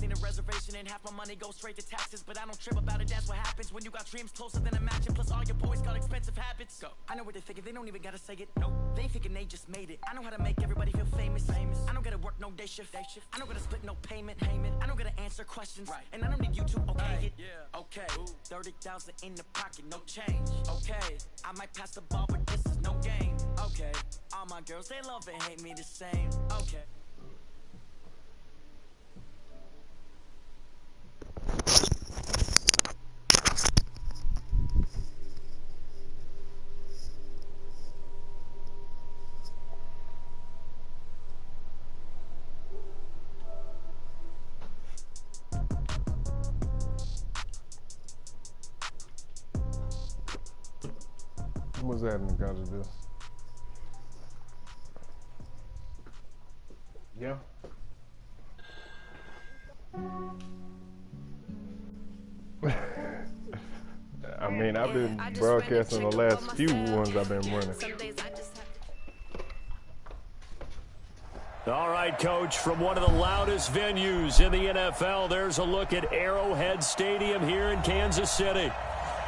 seen a reservation and half my money goes straight to taxes. But I don't trip about it, that's what happens when you got dreams closer than a match. And plus all your boys got expensive habits. Go. I know what they're thinking, they don't even gotta say it. No, they ain't thinking they just made it. I know how to make everybody feel famous. I don't gotta work no day shift. I don't gotta split no payment. I don't gotta answer questions. Right. And I don't need you to okay it. Yeah. Okay. 30,000 in the pocket, no change. Okay. I might pass the ball, but this is no game. Okay. All my girls, they love and hate me the same. Okay. What's happening, Algood10's? Yeah. I mean, I've been broadcasting the last few ones I've been running. All right, Coach, from one of the loudest venues in the NFL, there's a look at Arrowhead Stadium here in Kansas City.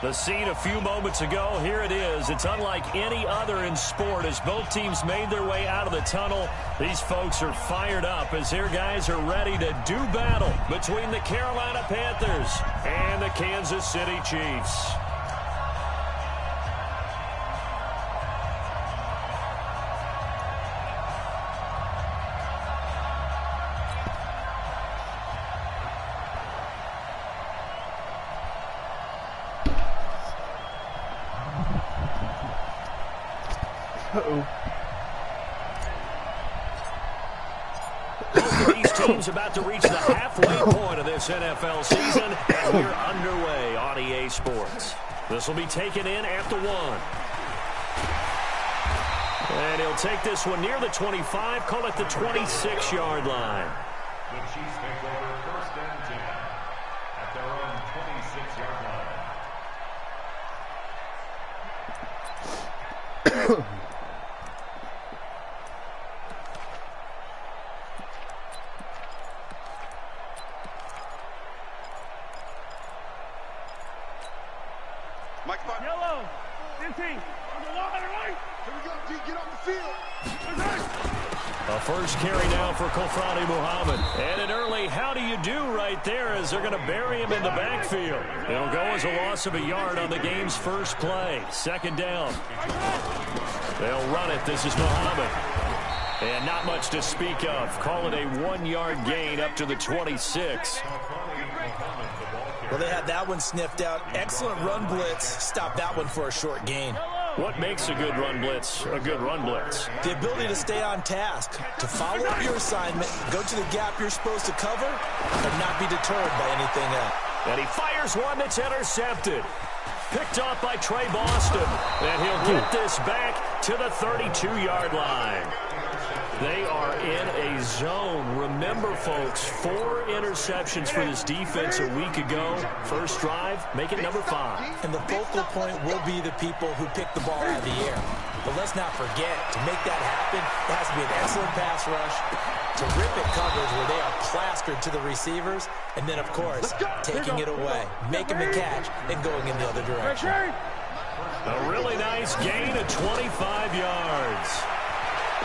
The scene a few moments ago, here it is. It's unlike any other in sport as both teams made their way out of the tunnel. These folks are fired up as their guys are ready to do battle between the Carolina Panthers and the Kansas City Chiefs. Both of these teams about to reach the halfway point of this NFL season, and we're underway on EA Sports. This will be taken in at the 1. And he'll take this one near the 25, call it the 26-yard line. The Chiefs take over 1st and 10 at their own 26-yard line. Yellow, 15, on the line, right? Here we go, D, get off the field. A first carry now for Kofrani Muhammad. And an early how do you do right there as they're going to bury him in the backfield. It'll go as a loss of a yard on the game's first play. 2nd down. They'll run it. This is Muhammad. And not much to speak of. Call it a 1-yard gain up to the 26. Well, they had that one sniffed out. Excellent run blitz. Stop that one for a short gain. What makes a good run blitz a good run blitz? The ability to stay on task, to follow up your assignment, go to the gap you're supposed to cover, and not be deterred by anything else. And he fires one that's intercepted. Picked off by Trey Boston. And he'll get this back to the 32-yard line. They are in a zone. Remember, folks, 4 interceptions for this defense a week ago. First drive, make it number 5. And the focal point will be the people who pick the ball out of the air. But let's not forget, to make that happen, it has to be an excellent pass rush, terrific coverage where they are plastered to the receivers, and then, of course, taking it away, making the catch, and going in the other direction. A really nice gain of 25 yards.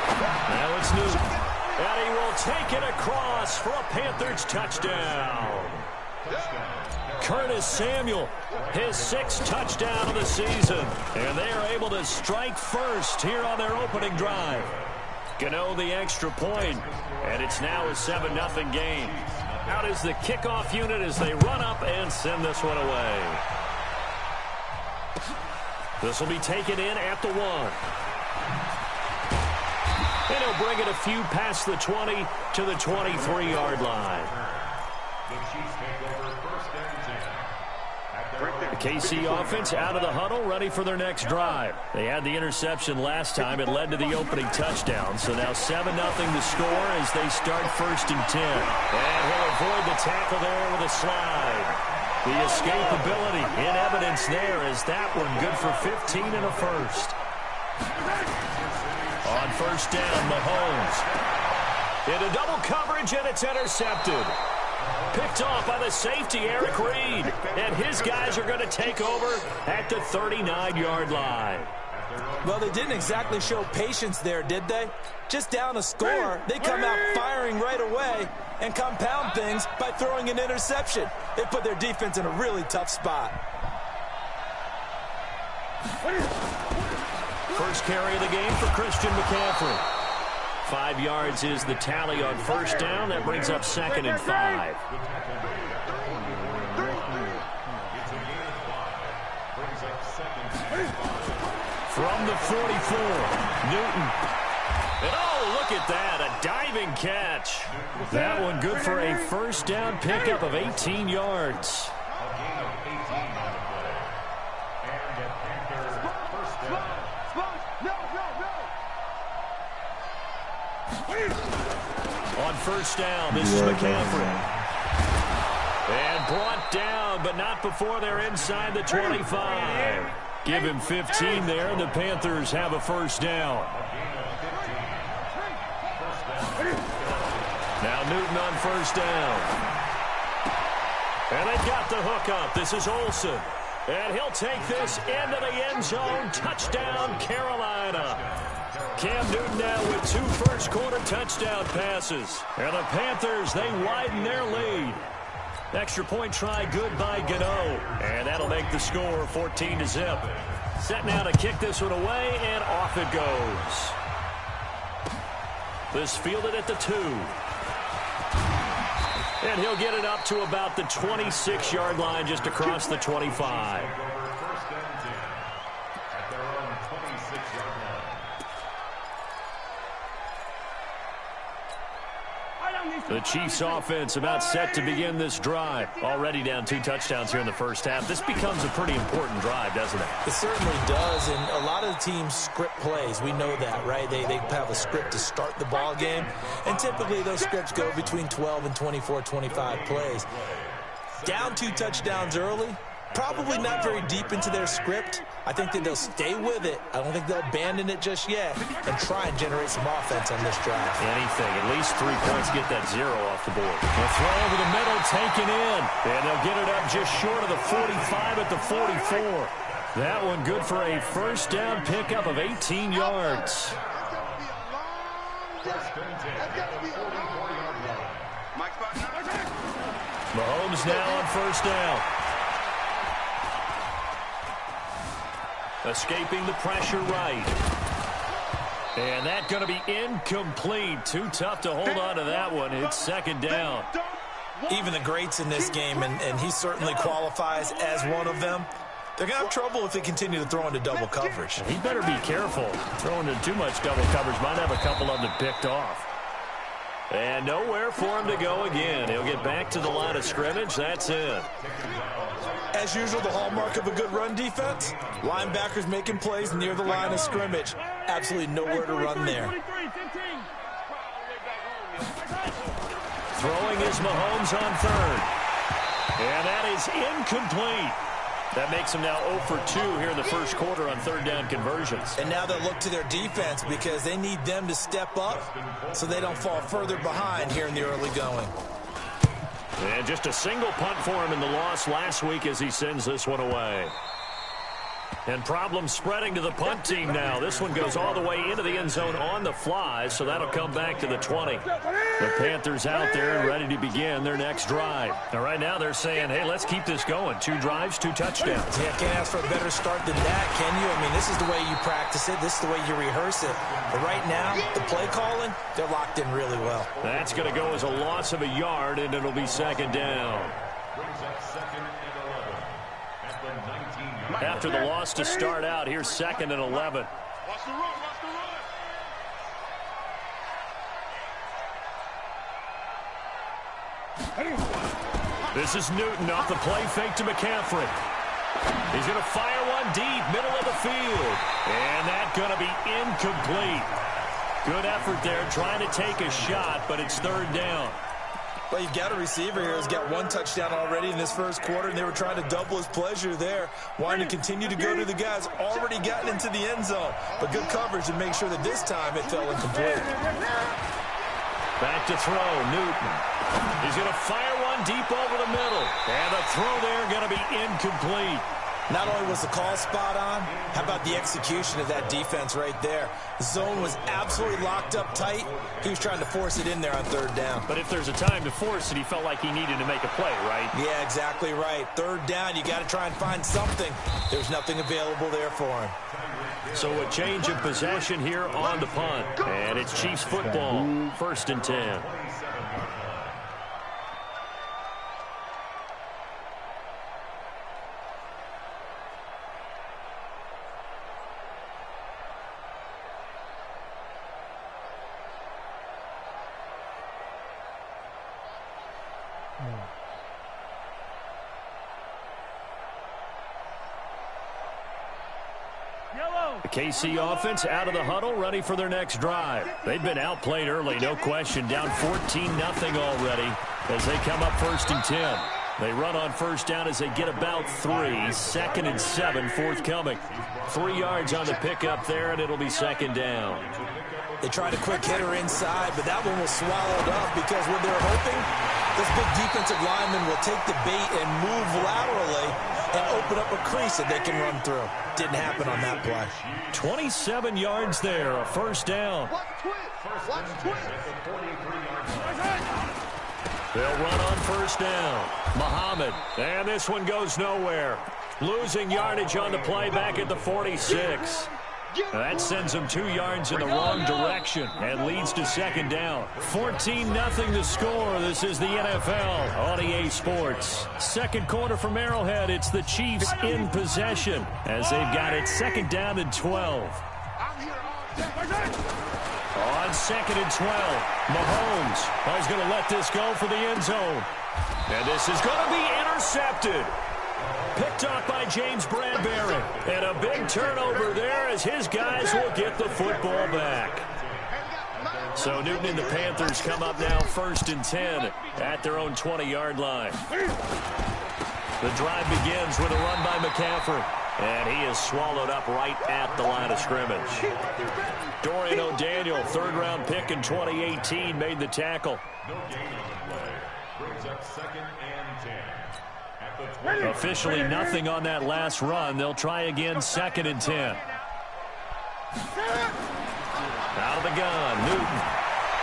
Now it's Newton, and he will take it across for a Panthers touchdown. Curtis Samuel, his 6th touchdown of the season, and they are able to strike first here on their opening drive. Gano the extra point, and it's now a 7-0 game. Out is the kickoff unit as they run up and send this one away. This will be taken in at the 1. And he'll bring it a few past the 20 to the 23-yard line. The Chiefs take over 1st and 10. The KC offense out of the huddle, ready for their next drive. They had the interception last time. It led to the opening touchdown. So now 7-0 the score as they start 1st and 10. And he'll avoid the tackle there with a slide. The escapability in evidence there as that one good for 15 and a first. On 1st down, Mahomes. Into double coverage, and it's intercepted. Picked off by the safety, Eric Reed. And his guys are going to take over at the 39-yard line. Well, they didn't exactly show patience there, did they? Just down a score, they come out firing right away and compound things by throwing an interception. They put their defense in a really tough spot. First carry of the game for Christian McCaffrey. 5 yards is the tally on first down. That brings up 2nd and 5. From the 44, Newton. And oh, look at that, a diving catch. That one good for a first down pickup of 18 yards. On first down, this is McCaffrey. And brought down, but not before they're inside the 25. Give him 15 there, and the Panthers have a first down. Now Newton on first down. And they've got the hook up. This is Olsen. And he'll take this into the end zone. Touchdown, Carolina. Cam Newton now with 2 first-quarter touchdown passes. And the Panthers, they widen their lead. Extra point try good by Gano. And that'll make the score 14-0. Set now to kick this one away, and off it goes. This fielded at the 2. And he'll get it up to about the 26-yard line, just across the 25. The Chiefs offense about set to begin this drive. Already down 2 touchdowns here in the first half. This becomes a pretty important drive, doesn't it? It certainly does, and a lot of the teams script plays. We know that, right? They have a script to start the ball game, and typically those scripts go between 12 and 24, 25 plays. Down 2 touchdowns early, probably not very deep into their script. I think that they'll stay with it. I don't think they'll abandon it just yet and try and generate some offense on this drive. Anything. At least 3 points, get that 0 off the board. The throw over the middle, taken in. And they'll get it up just short of the 45 at the 44. That one good for a first down pickup of 18 yards. Mahomes now on first down. Escaping the pressure right. And that's going to be incomplete. Too tough to hold on to that one. It's 2nd down. Even the greats in this game, and he certainly qualifies as one of them, they're going to have trouble if they continue to throw into double coverage. He better be careful. Throwing into too much double coverage might have a couple of them picked off. And nowhere for him to go again. He'll get back to the line of scrimmage. That's it. As usual, the hallmark of a good run defense, linebackers making plays near the line of scrimmage. Absolutely nowhere to run there. Throwing is Mahomes on 3rd. And that is incomplete. That makes them now 0 for 2 here in the first quarter on 3rd down conversions. And now they'll look to their defense because they need them to step up so they don't fall further behind here in the early going. And just a single punt for him in the loss last week as he sends this one away. And problems spreading to the punt team now. This one goes all the way into the end zone on the fly, so that'll come back to the 20. The Panthers out there and ready to begin their next drive. Now, right now they're saying, hey, let's keep this going. 2 drives, 2 touchdowns. Yeah, can't ask for a better start than that, can you? I mean, this is the way you practice it. This is the way you rehearse it. But right now, the play calling, they're locked in really well. That's going to go as a loss of a yard, and it'll be 2nd down. After the loss to start out, here's 2nd and 11. Watch the run, This is Newton off the play fake to McCaffrey. He's going to fire one deep, middle of the field. And that's going to be incomplete. Good effort there, trying to take a shot, but it's 3rd down. Well, you've got a receiver here who's got 1 touchdown already in this first quarter, and they were trying to double his pleasure there, wanting to continue to go to the guys already gotten into the end zone. But good coverage to make sure that this time it fell incomplete. Back to throw, Newton. He's going to fire one deep over the middle. And the throw there going to be incomplete. Not only was the call spot on, how about the execution of that defense right there? The zone was absolutely locked up tight. He was trying to force it in there on third down. But if there's a time to force it, he felt like he needed to make a play, right? Yeah, exactly right. Third down, you got to try and find something. There's nothing available there for him. So a change of possession here on the punt. And it's Chiefs football, 1st and 10. The KC offense out of the huddle, ready for their next drive. They've been outplayed early, no question, down 14-0 already as they come up 1st and 10. They run on first down as they get about 3. 2nd and 7 forthcoming. 3 yards on the pickup there, and it'll be 2nd down. They tried a quick hitter inside, but that one was swallowed up because what they're hoping, this big defensive lineman will take the bait and move laterally and open up a crease that they can run through. Didn't happen on that play. 27 yards there, a 1st down. They'll run on 1st down. Muhammad, and this one goes nowhere. Losing yardage on the play back at the 46. That sends them 2 yards in the wrong direction and leads to 2nd down. 14-0 the score. This is the NFL on EA Sports. Second quarter from Arrowhead. It's the Chiefs in possession as they've got it 2nd down and 12. On 2nd and 12, Mahomes is going to let this go for the end zone. And this is going to be intercepted. Picked off by James Bradbury. And a big turnover there as his guys will get the football back. So Newton and the Panthers come up now 1st and 10 at their own 20-yard line. The drive begins with a run by McCaffrey. And he is swallowed up right at the line of scrimmage. Dorian O'Daniel, 3rd-round pick in 2018, made the tackle. Brings up 2nd and 10. Officially nothing on that last run. They'll try again 2nd and 10. Out of the gun, Newton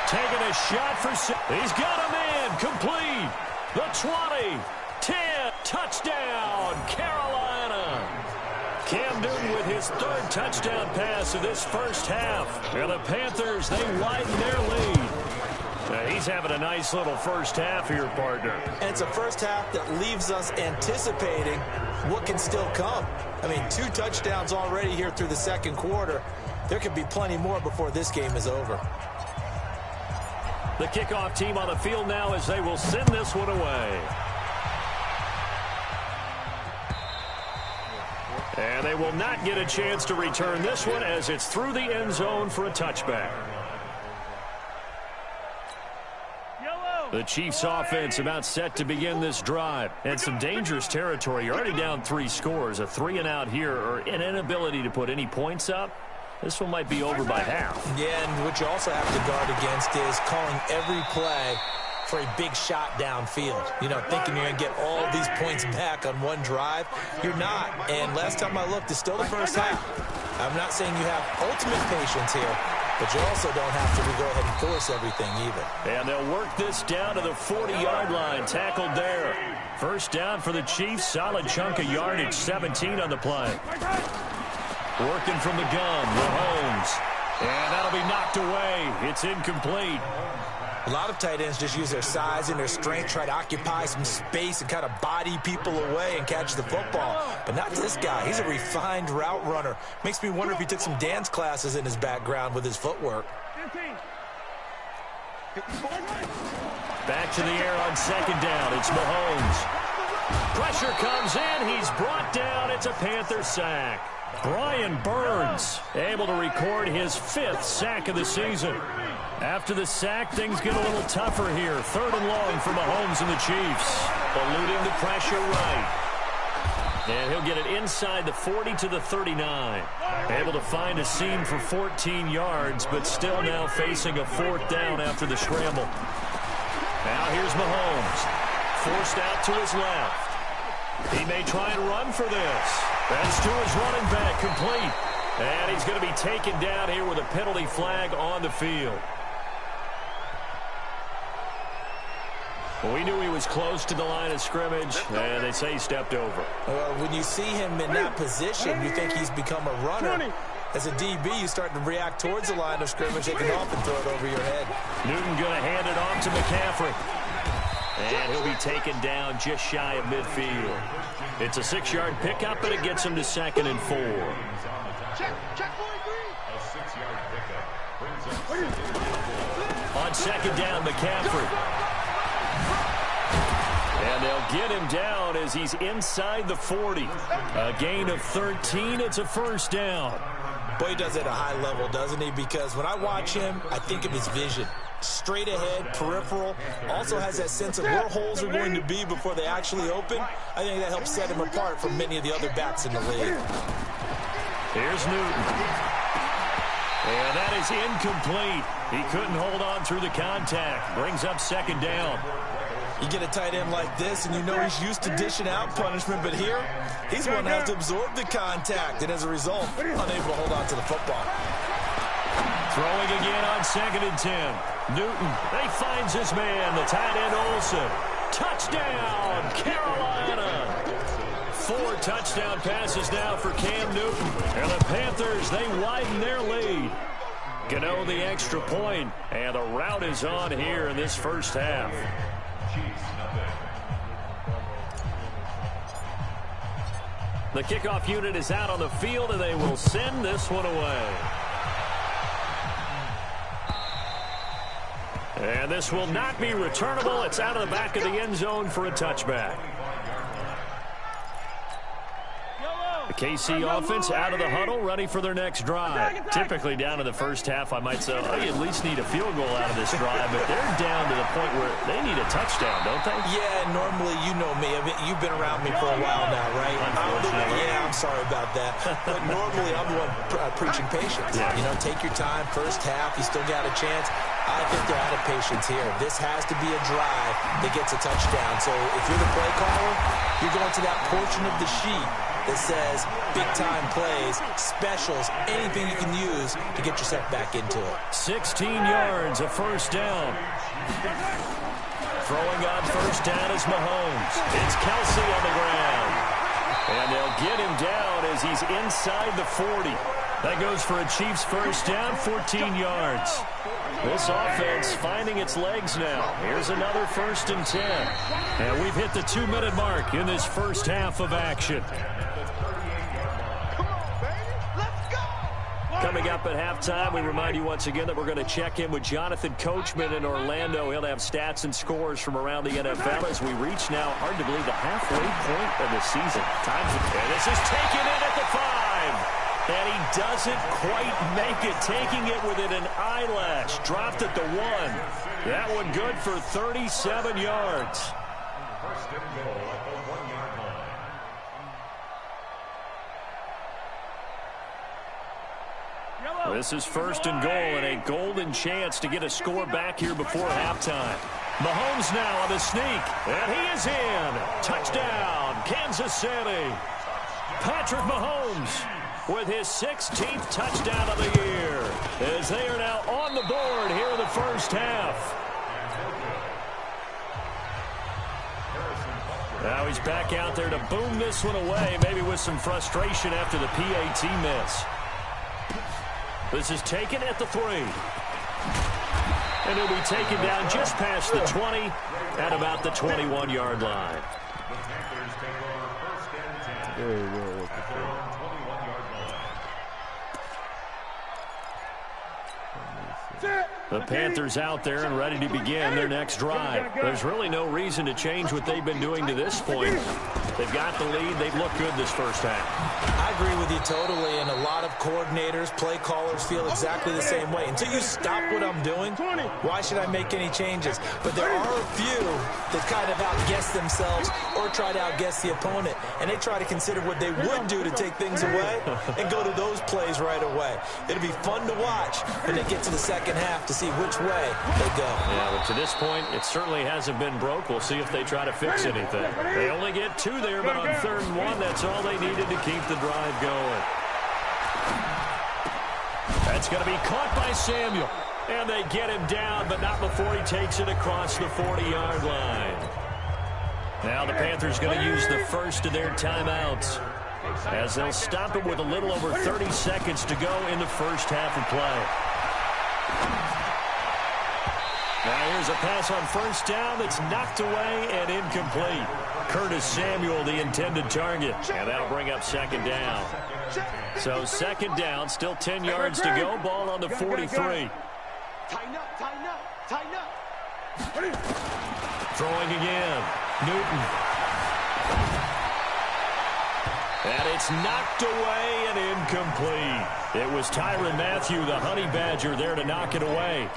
taking a shot for six. He's got him in, complete. The 20, 10, touchdown, Carolina. Cam Newton with his 3rd touchdown pass of this first half. And the Panthers, they widen their lead. He's having a nice little first half here, partner. And it's a first half that leaves us anticipating what can still come. I mean, 2 touchdowns already here through the 2nd quarter. There could be plenty more before this game is over. The kickoff team on the field now as they will send this one away. And they will not get a chance to return this one as it's through the end zone for a touchback. The Chiefs offense about set to begin this drive. And some dangerous territory. You're already down 3 scores. A 3-and-out here or an inability to put any points up. This one might be over by half. Yeah, and what you also have to guard against is calling every play for a big shot downfield. You know, thinking you're going to get all of these points back on one drive. You're not. And last time I looked, it's still the first half. I'm not saying you have ultimate patience here, but you also don't have to go ahead and force everything either. And they'll work this down to the 40-yard line. Tackled there. First down for the Chiefs. Solid chunk of yardage. 17 on the play. Working from the gun. Mahomes. And that'll be knocked away. It's incomplete. A lot of tight ends just use their size and their strength, try to occupy some space and kind of body people away and catch the football. But not this guy. He's a refined route runner. Makes me wonder if he took some dance classes in his background with his footwork. Back to the air on 2nd down. It's Mahomes. Pressure comes in. He's brought down. It's a Panther sack. Brian Burns able to record his 5th sack of the season. After the sack, things get a little tougher here. 3rd and long for Mahomes and the Chiefs. Eluding the pressure right. And he'll get it inside the 40 to the 39. Able to find a seam for 14 yards, but still now facing a 4th down after the scramble. Now here's Mahomes. forced out to his left. He may try and run for this. That's to his running back, complete. And he's going to be taken down here with a penalty flag on the field. Well, we knew he was close to the line of scrimmage, and they say he stepped over. When you see him in that position, you think he's become a runner. As a DB, you start to react towards the line of scrimmage. They can often throw it over your head. Newton going to hand it off to McCaffrey. And he'll be taken down just shy of midfield. It's a 6-yard pickup, and it gets him to 2nd and 4. Check, boy, green. A 6-yard pickup brings up 2nd. On 2nd down, McCaffrey. And they'll get him down as he's inside the 40. A gain of 13. It's a 1st down. Boy, he does it at a high level, doesn't he? Because when I watch him, I think of his vision. Straight ahead, peripheral. Also has that sense of where holes are going to be before they actually open. I think that helps set him apart from many of the other backs in the league. Here's Newton. And that is incomplete. He couldn't hold on through the contact. Brings up 2nd down. You get a tight end like this, and you know he's used to dishing out punishment, but here, he's one that has to absorb the contact, and as a result, unable to hold on to the football. Throwing again on 2nd and 10. Newton, he finds his man, the tight end Olsen. Touchdown, Carolina! 4 touchdown passes now for Cam Newton. And the Panthers, they widen their lead. Gano the extra point, and the rout is on here in this first half. The kickoff unit is out on the field, and they will send this one away. And this will not be returnable. It's out of the back of the end zone for a touchback. The KC offense out of the huddle, ready for their next drive. Typically down in the first half, I might say, oh, you at least need a field goal out of this drive, but they're down to the point where they need a touchdown, don't they? Yeah, normally, you know me. I mean, you've been around me for a while now, right? I'm sorry about that. But normally, I'm the one preaching patience. Yeah. You know, take your time. First half, you still got a chance. I think they're out of patience here. This has to be a drive that gets a touchdown. So if you're the play caller, you're going to that portion of the sheet that says big-time plays, specials, anything you can use to get yourself back into it. 16 yards, a 1st down. Throwing on 1st down is Mahomes. It's Kelsey on the ground. And they'll get him down as he's inside the 40. That goes for a Chiefs 1st down, 14 yards. This offense finding its legs now. Here's another 1st and 10. And we've hit the 2-minute mark in this first half of action. Coming up at halftime, we remind you once again that we're going to check in with Jonathan Coachman in Orlando. He'll have stats and scores from around the NFL as we reach now, hard to believe, the halfway point of the season. Time for, and this is taken in at the 5. And he doesn't quite make it, taking it within an eyelash. Dropped at the 1. That one good for 37 yards. 1st and goal at the 1-yard line. This is 1st and goal and a golden chance to get a score back here before halftime. Mahomes now on the sneak, and he is in. Touchdown, Kansas City. Patrick Mahomes with his 16th touchdown of the year as they are now on the board here in the first half. Now he's back out there to boom this one away, maybe with some frustration after the PAT miss. This is taken at the 3. And he'll be taken down just past the 20 at about the 21-yard line. The Panthers take over 1st and 10. There you go. At their own 21-yard line. The Panthers out there and ready to begin their next drive. There's really no reason to change what they've been doing to this point. They've got the lead. They've looked good this first half. I agree with you totally, and a lot of coordinators, play callers feel exactly the same way. Until you stop what I'm doing, why should I make any changes? But there are a few that kind of outguess themselves or try to outguess the opponent, and they try to consider what they would do to take things away and go to those plays right away. It'll be fun to watch when they get to the second half to see which way they go. Yeah, but to this point, it certainly hasn't been broke. We'll see if they try to fix anything. They only get 2 there, but on 3rd and 1, that's all they needed to keep the drive going. That's going to be caught by Samuel. And they get him down, but not before he takes it across the 40-yard line. Now the Panthers going to use the first of their timeouts, as they'll stop it with a little over 30 seconds to go in the first half of play. Now here's a pass on 1st down that's knocked away and incomplete. Curtis Samuel, the intended target, and that'll bring up 2nd down. So 2nd down, still 10 yards to go, ball on the 43. Tighten up, tighten up, tighten up. Throwing again, Newton. And it's knocked away and incomplete. It was Tyrann Mathieu, the Honey Badger, there to knock it away.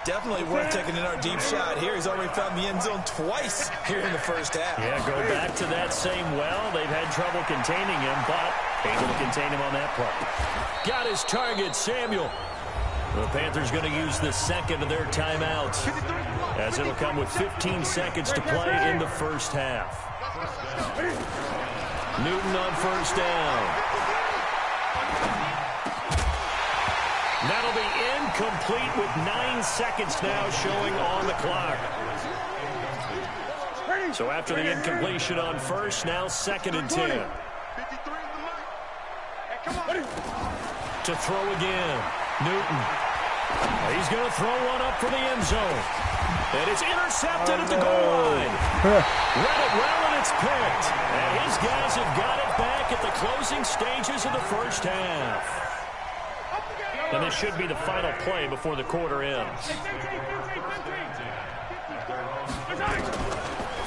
Definitely worth taking another deep shot here. He's already found the end zone twice here in the first half. Yeah, go back to that same well. They've had trouble containing him, but able to contain him on that play. Got his target, Samuel. The Panthers going to use the 2nd of their timeouts, as it'll come with 15 seconds to play in the first half. Newton on 1st down. That'll be incomplete with 9 seconds now showing on the clock. So after the incompletion on 1st, now 2nd and 10. To throw again, Newton. He's going to throw one up for the end zone. And it's intercepted at the goal line. Read it well, and it's picked. And his guys have got it back at the closing stages of the first half. And this should be the final play before the quarter ends.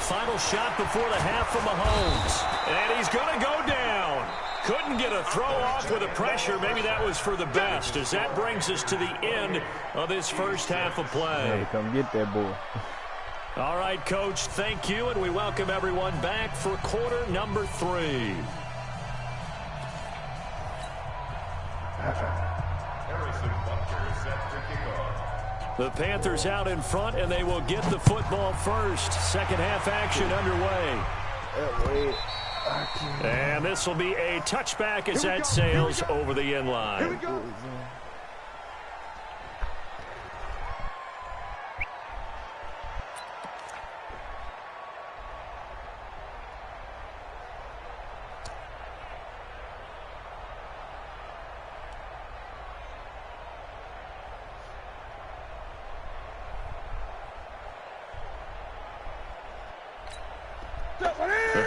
Final shot before the half from Mahomes. And he's going to go down. Couldn't get a throw off with the pressure. Maybe that was for the best, as that brings us to the end of this first half of play. Come get that boy. All right, Coach, thank you, and we welcome everyone back for quarter number 3. The Panthers out in front, and they will get the football first. Second half action underway. And this will be a touchback as that sails over the end line.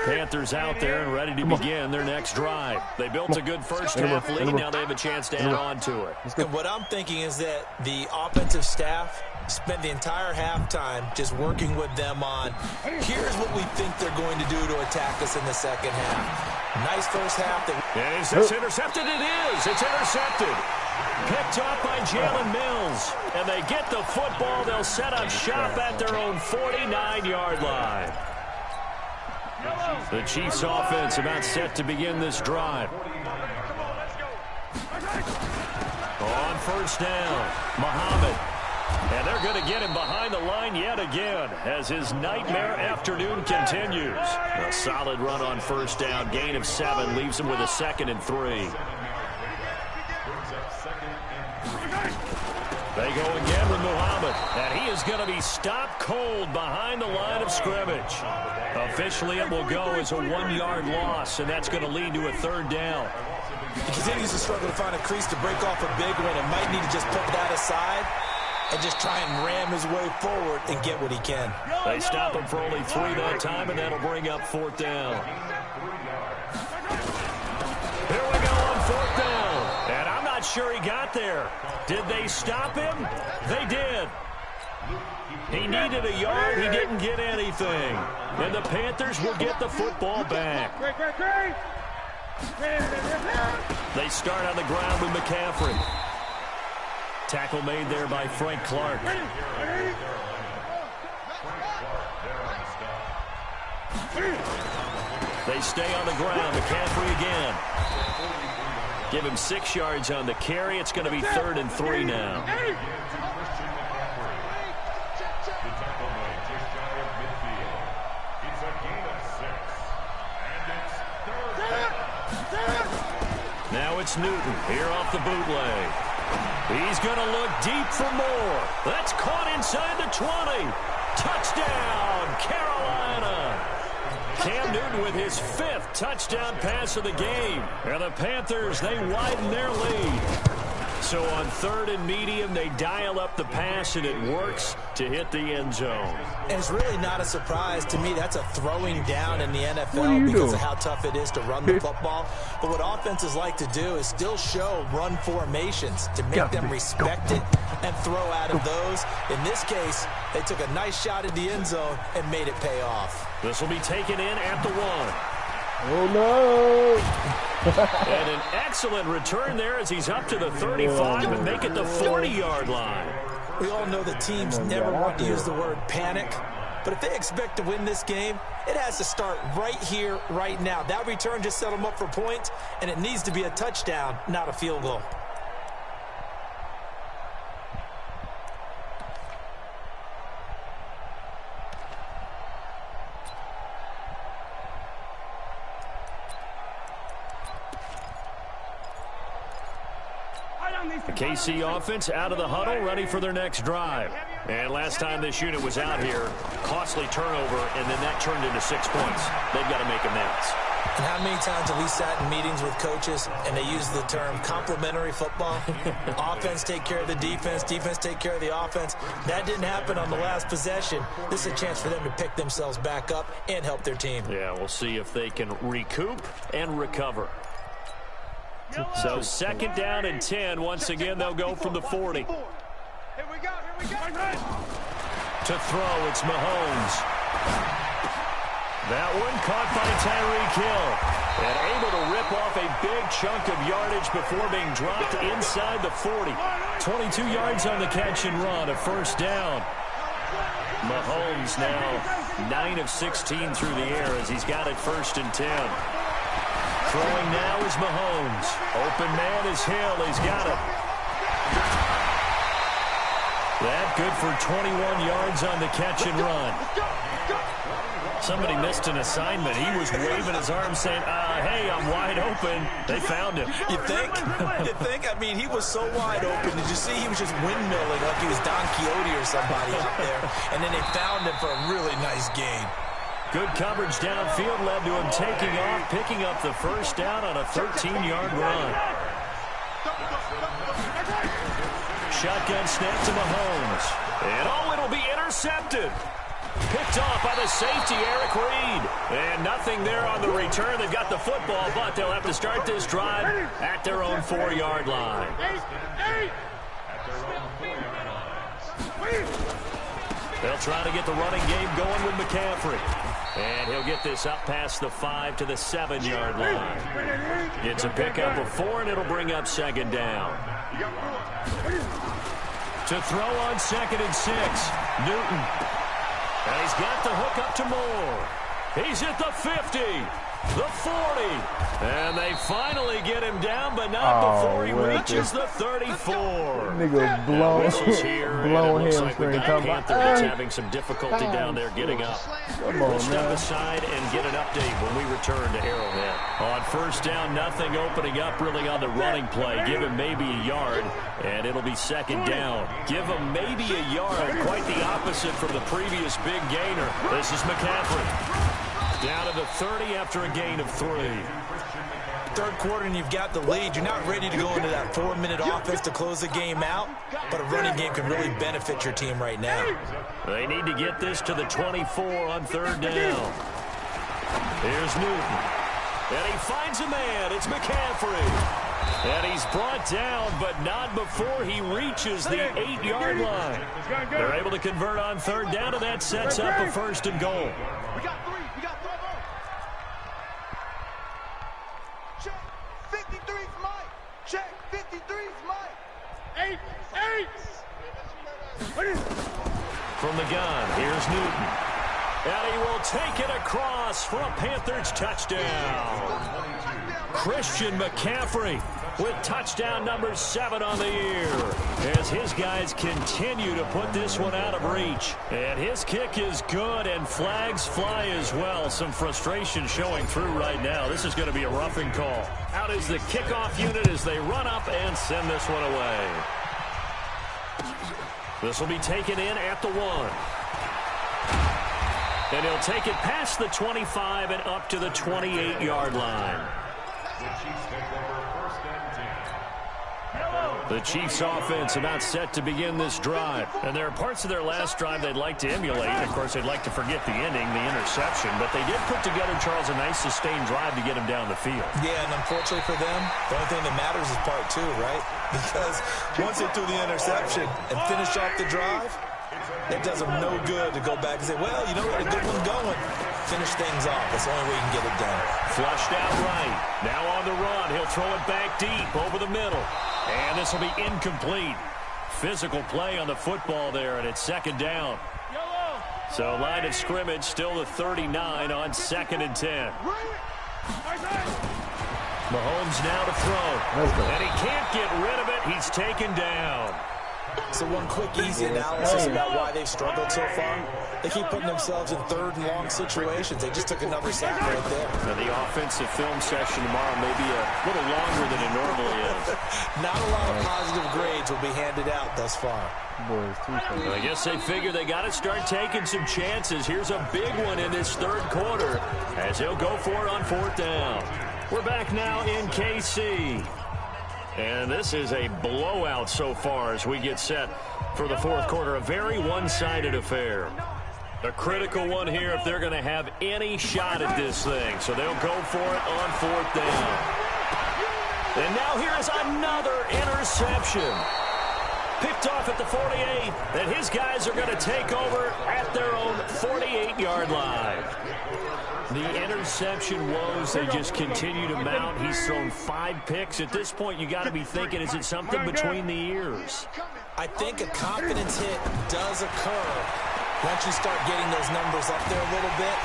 Panthers out there and ready to begin their next drive. They built a good first half lead. Now they have a chance to add on to it. And what I'm thinking is that the offensive staff spent the entire halftime just working with them on, here's what we think they're going to do to attack us in the second half. Nice first half. Is this intercepted? It is. It's intercepted. Picked off by Jalen Mills. And they get the football. They'll set up shop at their own 49-yard line. The Chiefs offense about set to begin this drive. On first down, Muhammad. And they're going to get him behind the line yet again as his nightmare afternoon continues. A solid run on first down. Gain of 7 leaves him with a 2nd and 3. They go again with Muhammad, and he is going to be stopped cold behind the line of scrimmage. Officially, it will go as a 1-yard loss, and that's going to lead to a 3rd down. He continues to struggle to find a crease to break off a big one and might need to just put that aside and just try and ram his way forward and get what he can. They stop him for only 3 that time, and that'll bring up 4th down. Here we go on 4th down. And I'm not sure he got there. Did they stop him? They did. He needed a yard. He didn't get anything. And the Panthers will get the football back. They start on the ground with McCaffrey. Tackle made there by Frank Clark. They stay on the ground. McCaffrey again. Give him 6 yards on the carry. It's going to be 3rd and 3 now. Now it's Newton here off the bootleg. He's going to look deep for more. That's caught inside the 20. Touchdown, Carolina. Cam Newton with his 5th touchdown pass of the game. And the Panthers, they widen their lead. So on 3rd and medium, they dial up the pass, and it works to hit the end zone. And it's really not a surprise to me. That's a throwing down in the NFL because of how tough it is to run the football. But what offenses like to do is still show run formations to make them respect it and throw out of those. In this case, they took a nice shot at the end zone and made it pay off. This will be taken in at the 1. Oh, no. And an excellent return there as he's up to the 35 and make it the 40-yard line. We all know the teams never want to use the word panic, but if they expect to win this game, it has to start right here, right now. That return just set them up for points, and it needs to be a touchdown, not a field goal. The KC offense out of the huddle, ready for their next drive. And last time this unit was out here, costly turnover, and then that turned into 6 points. They've got to make amends. And how many times have we sat in meetings with coaches and they use the term complementary football? Offense take care of the defense, defense take care of the offense. That didn't happen on the last possession. This is a chance for them to pick themselves back up and help their team. Yeah, we'll see if they can recoup and recover. So 2nd down and 10. Once again, they'll go from the 40. Here we go. To throw, it's Mahomes. That one caught by Tyreek Hill. And able to rip off a big chunk of yardage before being dropped inside the 40. 22 yards on the catch and run, a 1st down. Mahomes now 9 of 16 through the air as he's got it 1st and 10. Throwing now is Mahomes. Open man is Hill. He's got it. That good for 21 yards on the catch and run. Somebody missed an assignment. He was waving his arm saying, hey, I'm wide open. They found him. You think? You think? I mean, he was so wide open. Did you see he was just windmilling like he was Don Quixote or somebody out there? And then they found him for a really nice gain. Good coverage downfield led to him taking off, picking up the 1st down on a 13-yard run. Shotgun snap to Mahomes. And it'll be intercepted. Picked off by the safety, Eric Reed. And nothing there on the return. They've got the football, but they'll have to start this drive at their own 4-yard line. They'll try to get the running game going with McCaffrey. And he'll get this up past the 5 to the 7-yard line. It's a pickup of 4, and it'll bring up 2nd down. To throw on 2nd and 6, Newton. And he's got the hook up to Moore. He's at the 50, the 40. And they finally get him down, but not before he reaches the 34. Nigga blown hamstring. We've got Panther that's having some difficulty down there getting up. We'll step aside and get an update when we return to Arrowhead. On 1st down, nothing opening up really on the running play. Give him maybe a yard, and it'll be 2nd down. Give him maybe a yard. Quite the opposite from the previous big gainer. This is McCaffrey. Down to the 30 after a gain of 3. 3rd quarter and you've got the lead. You're not ready to go into that 4-minute offense to close the game out, but a running game can really benefit your team right now. They need to get this to the 24 on 3rd down. Here's Newton. And he finds a man. It's McCaffrey. And he's brought down, but not before he reaches the 8-yard line. They're able to convert on 3rd down, and that sets up a 1st and goal. We got 3. We got 3 more. Check. 53's Mike. Check. 53's Mike. 8. From the gun, here's Newton. And he will take it across for a Panthers touchdown. Christian McCaffrey with touchdown number 7 on the year as his guys continue to put this one out of reach. And his kick is good, and flags fly as well. Some frustration showing through right now. This is going to be a roughing call. Out is the kickoff unit as they run up and send this one away. This will be taken in at the 1. And he'll take it past the 25 and up to the 28-yard line. The Chiefs offense about set to begin this drive. And there are parts of their last drive they'd like to emulate. Of course, they'd like to forget the ending, the interception. But they did put together, Charles, a nice sustained drive to get him down the field. Yeah, and unfortunately for them, the only thing that matters is part 2, right? Because once they threw the interception and finished off the drive, it does them no good to go back and say, well, you know, we had a good one going. Finish things off. That's the only way you can get it done. Flushed out right. Now on the run. He'll throw it back deep over the middle. And this will be incomplete. Physical play on the football there, and it's second down. So line of scrimmage still the 39 on 2nd and 10. Mahomes now to throw. And he can't get rid of it. He's taken down. So one quick, easy analysis about why they've struggled so far. They keep putting themselves in 3rd and long situations. They just took another sack right there. Now the offensive film session tomorrow may be a little longer than it normally is. Not a lot of positive grades will be handed out thus far. Well, I guess they figure they got to start taking some chances. Here's a big one in this 3rd quarter as he'll go for it on 4th down. We're back now in KC. And this is a blowout so far as we get set for the 4th quarter. A very one-sided affair. A critical one here if they're going to have any shot at this thing. So they'll go for it on 4th down. And now here is another interception. Picked off at the 48. And his guys are going to take over at their own 48-yard line. The interception woes, they just continue to mount. He's thrown 5 picks. At this point, you got to be thinking, is it something between the ears? I think a confidence hit does occur once you start getting those numbers up there a little bit.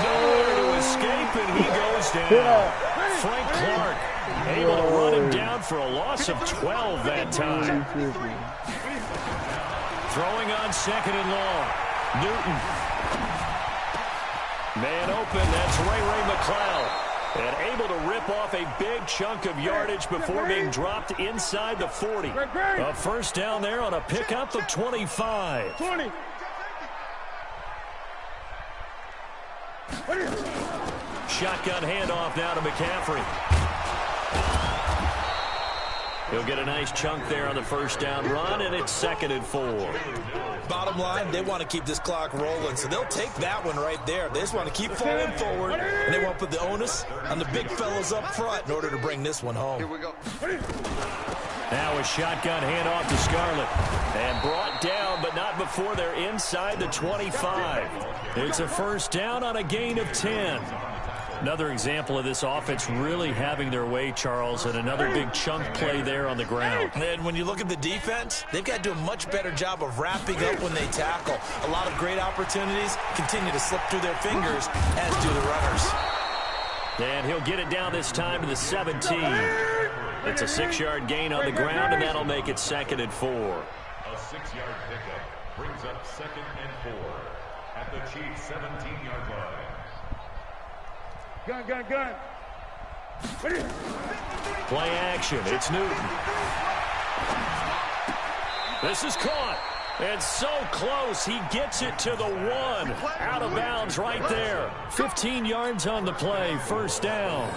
Nowhere to escape, and he goes down. Frank Clark able to run him down for a loss of 12 that time. Throwing on 2nd and long. Newton. Man open, that's Ray McCloud. And able to rip off a big chunk of yardage before being dropped inside the 40. A 1st down there on a pickup of 25. 20. Shotgun handoff now to McCaffrey. He'll get a nice chunk there on the 1st down run, and it's 2nd and 4. Bottom line, they want to keep this clock rolling, so they'll take that one right there. They just want to keep falling forward, and they want to put the onus on the big fellas up front in order to bring this one home. Here we go. Now a shotgun handoff to Scarlett. And brought down, but not before they're inside the 25. It's a 1st down on a gain of 10. Another example of this offense really having their way, Charles, and another big chunk play there on the ground. And when you look at the defense, they've got to do a much better job of wrapping up when they tackle. A lot of great opportunities continue to slip through their fingers, as do the runners. And he'll get it down this time to the 17. It's a 6-yard gain on the ground, and that'll make it 2nd and 4. A 6-yard pickup brings up 2nd and 4 at the Chiefs' 17-yard line. Gun. Play action. It's Newton. This is caught. And so close. He gets it to the 1. Out of bounds right there. 15 yards on the play. 1st down.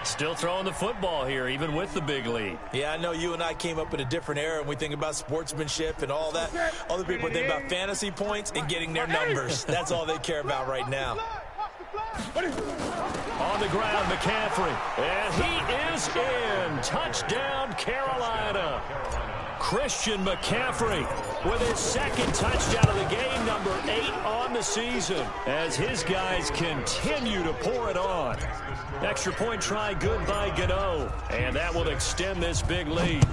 Still throwing the football here, even with the big lead. Yeah, I know you and I came up in a different era, and we think about sportsmanship and all that. Other people think about fantasy points and getting their numbers. That's all they care about right now. On the ground, McCaffrey. And he is in. Touchdown, Carolina. Christian McCaffrey with his 2nd touchdown of the game, number 8 on the season, as his guys continue to pour it on. Extra point try good by Gano, and that will extend this big lead.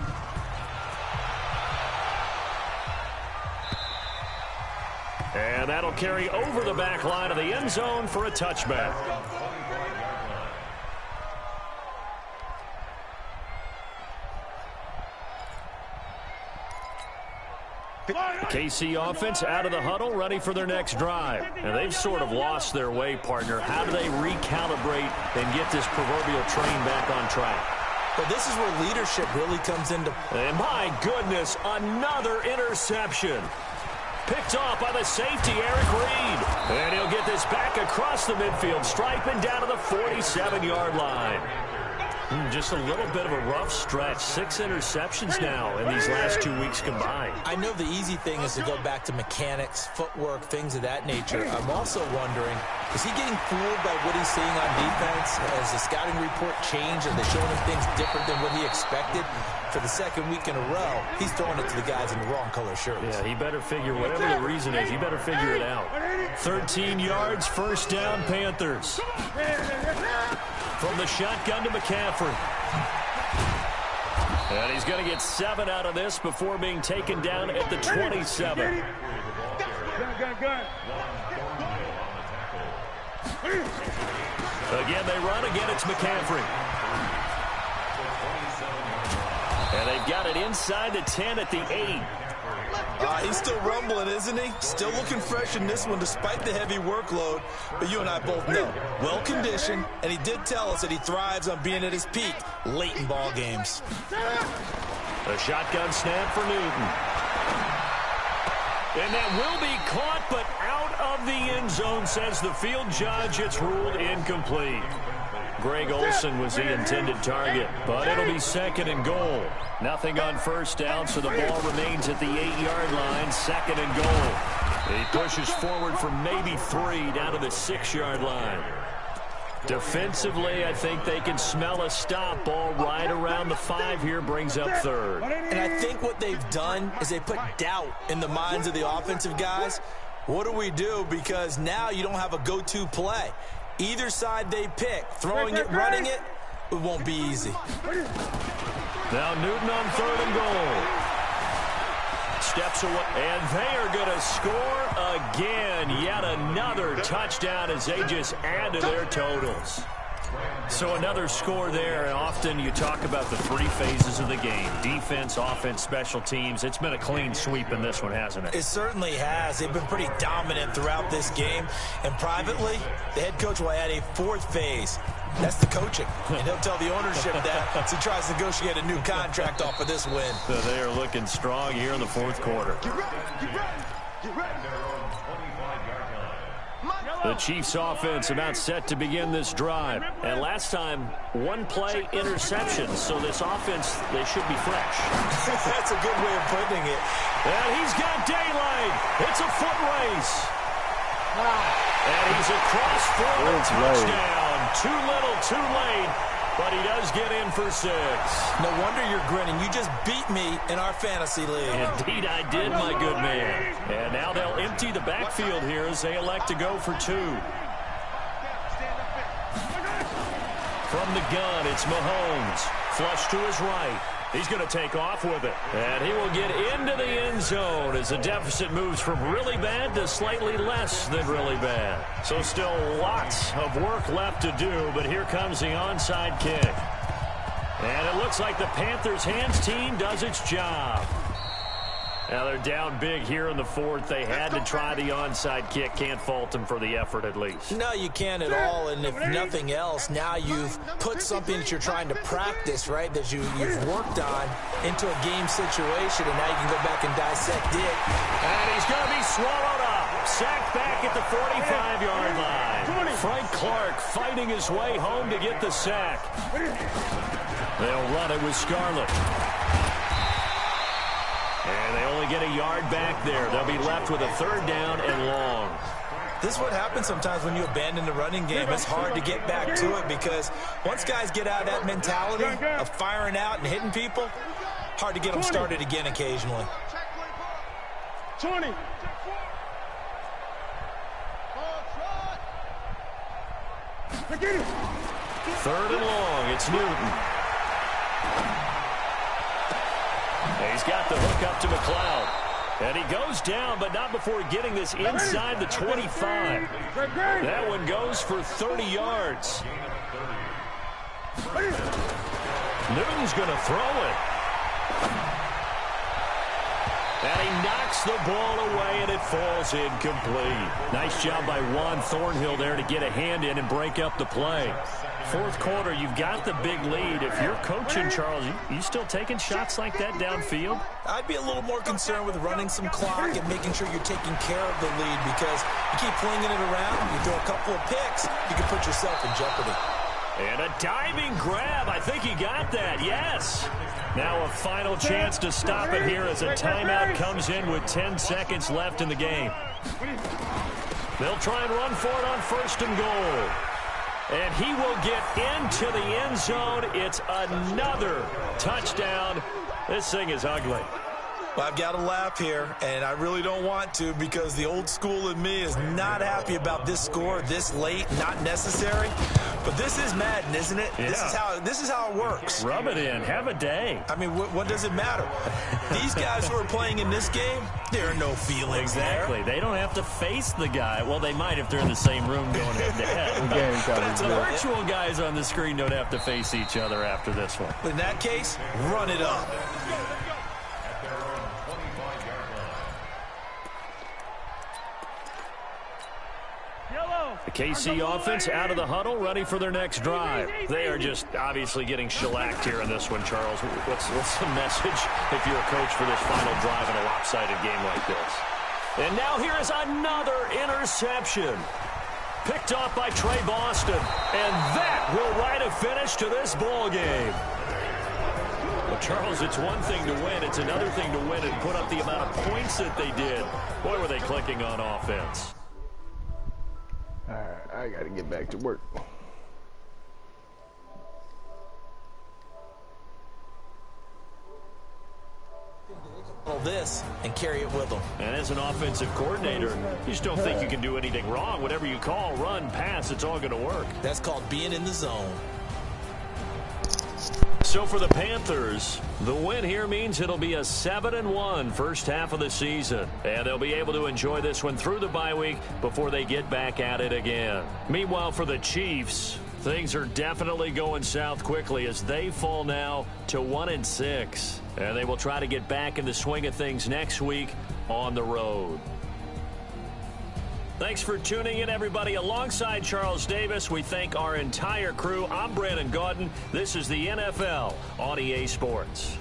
And And that'll carry over the back line of the end zone for a touchback. The KC offense out of the huddle, ready for their next drive. And they've sort of lost their way, partner. How do they recalibrate and get this proverbial train back on track? Well, this is where leadership really comes into play. And my goodness, another interception. Picked off by the safety, Eric Reed. And he'll get this back across the midfield stripe and down to the 47-yard line. Just a little bit of a rough stretch. 6 interceptions now in these last 2 weeks combined. I know the easy thing is to go back to mechanics, footwork, things of that nature. I'm also wondering, is he getting fooled by what he's seeing on defense? Has the scouting report changed? Are they showing him things different than what he expected? For the second week in a row, he's throwing it to the guys in the wrong color shirts. Yeah, he better figure, whatever the reason is, he better figure it out. 13 yards, first down, Panthers. From the shotgun to McCaffrey. And he's going to get 7 out of this before being taken down at the 27. Gun. Again, they run. Again, it's McCaffrey. And they've got it inside the 10 at the 8. He's still rumbling, isn't he? Still looking fresh in this one despite the heavy workload. But you and I both know, well-conditioned, and he did tell us that he thrives on being at his peak late in ball games. A shotgun snap for Newton. And that will be caught, but out of the end zone, says the field judge. It's ruled incomplete. Greg Olsen was the intended target, but it'll be second and goal. Nothing on first down, so the ball remains at the 8-yard line, second and goal. He pushes forward for maybe 3 down to the 6-yard line. Defensively, I think they can smell a stop. Ball right around the 5 here, brings up third. And I think what they've done is they put doubt in the minds of the offensive guys. What do we do? Because now you don't have a go-to play. Either side they pick, throwing it, running it, it won't be easy. Now Newton on third and goal. Steps away, and they are going to score again. Yet another touchdown as they just add to their totals. So another score there, and often you talk about the 3 phases of the game. Defense, offense, special teams. It's been a clean sweep in this one, hasn't it? It certainly has. They've been pretty dominant throughout this game. And privately, the head coach will add a 4th phase. That's the coaching. And he'll tell the ownership that as he tries to negotiate a new contract off of this win. So they are looking strong here in the 4th quarter. Get ready. Get ready. The Chiefs offense about set to begin this drive. And last time, 1 play interception. So this offense, they should be fresh. That's a good way of putting it. And he's got daylight. It's a foot race. And he's across for a touchdown. Too little, too late. But he does get in for 6. No wonder you're grinning. You just beat me in our fantasy league. Indeed I did, my good man. And now they'll empty the backfield here as they elect to go for 2. From the gun, it's Mahomes. Flush to his right. He's going to take off with it. And he will get into the end zone as the deficit moves from really bad to slightly less than really bad. So still lots of work left to do, but here comes the onside kick. And it looks like the Panthers' hands team does its job. Now they're down big here in the 4th. They had to try the onside kick. Can't fault them for the effort at least. No, you can't at all. And if nothing else, now you've put something that you're trying to practice, right, that you've worked on into a game situation, and now you can go back and dissect it. And he's going to be swallowed up. Sacked back at the 45-yard line. Frank Clark fighting his way home to get the sack. They'll run it with Scarlett. And they only get a yard back there. They'll be left with a 3rd down and long. This is what happens sometimes when you abandon the running game. It's hard to get back to it because once guys get out of that mentality of firing out and hitting people, hard to get them started again occasionally. 20. Third and long. It's Newton. He's got the hook up to McLeod. And he goes down, but not before getting this inside the 25. That one goes for 30 yards. Newton's going to throw it. And he knocks the ball away, and it falls incomplete. Nice job by Juan Thornhill there to get a hand in and break up the play. Fourth quarter, you've got the big lead. If you're coaching, Charles, you still taking shots like that downfield? I'd be a little more concerned with running some clock and making sure you're taking care of the lead, because you keep flinging it around, you throw a couple of picks, you can put yourself in jeopardy. And a diving grab. I think he got that. Yes. Now a final chance to stop it here as a timeout comes in with 10 seconds left in the game. They'll try and run for it on 1st and goal. And he will get into the end zone. It's another touchdown. This thing is ugly. Well, I've got to laugh here, and I really don't want to, because the old school in me is not happy about this score this late, not necessary. But this is Madden, isn't it? Yeah. This is how it works. Rub it in. Have a day. I mean, what does it matter? These guys who are playing in this game, there are no feelings Exactly. there. They don't have to face the guy. Well, they might if they're in the same room going head-to-head. But the virtual guys on the screen don't have to face each other after this one. But in that case, run it up. The KC offense out of the huddle, ready for their next drive. They are just obviously getting shellacked here in this one, Charles. What's the message if you're a coach for this final drive in a lopsided game like this? And now here is another interception. Picked off by Trey Boston. And that will write a finish to this ball game. Well, Charles, it's one thing to win. It's another thing to win and put up the amount of points that they did. Boy, were they clicking on offense. All right, I got to get back to work. This and carry it with them. And as an offensive coordinator, you just don't think you can do anything wrong. Whatever you call, run, pass, it's all going to work. That's called being in the zone. So for the Panthers, the win here means it'll be a 7-1 first half of the season. And they'll be able to enjoy this one through the bye week before they get back at it again. Meanwhile, for the Chiefs, things are definitely going south quickly as they fall now to 1-6. And they will try to get back in the swing of things next week on the road. Thanks for tuning in, everybody. Alongside Charles Davis, we thank our entire crew. I'm Brandon Gaudin. This is the NFL on EA Sports.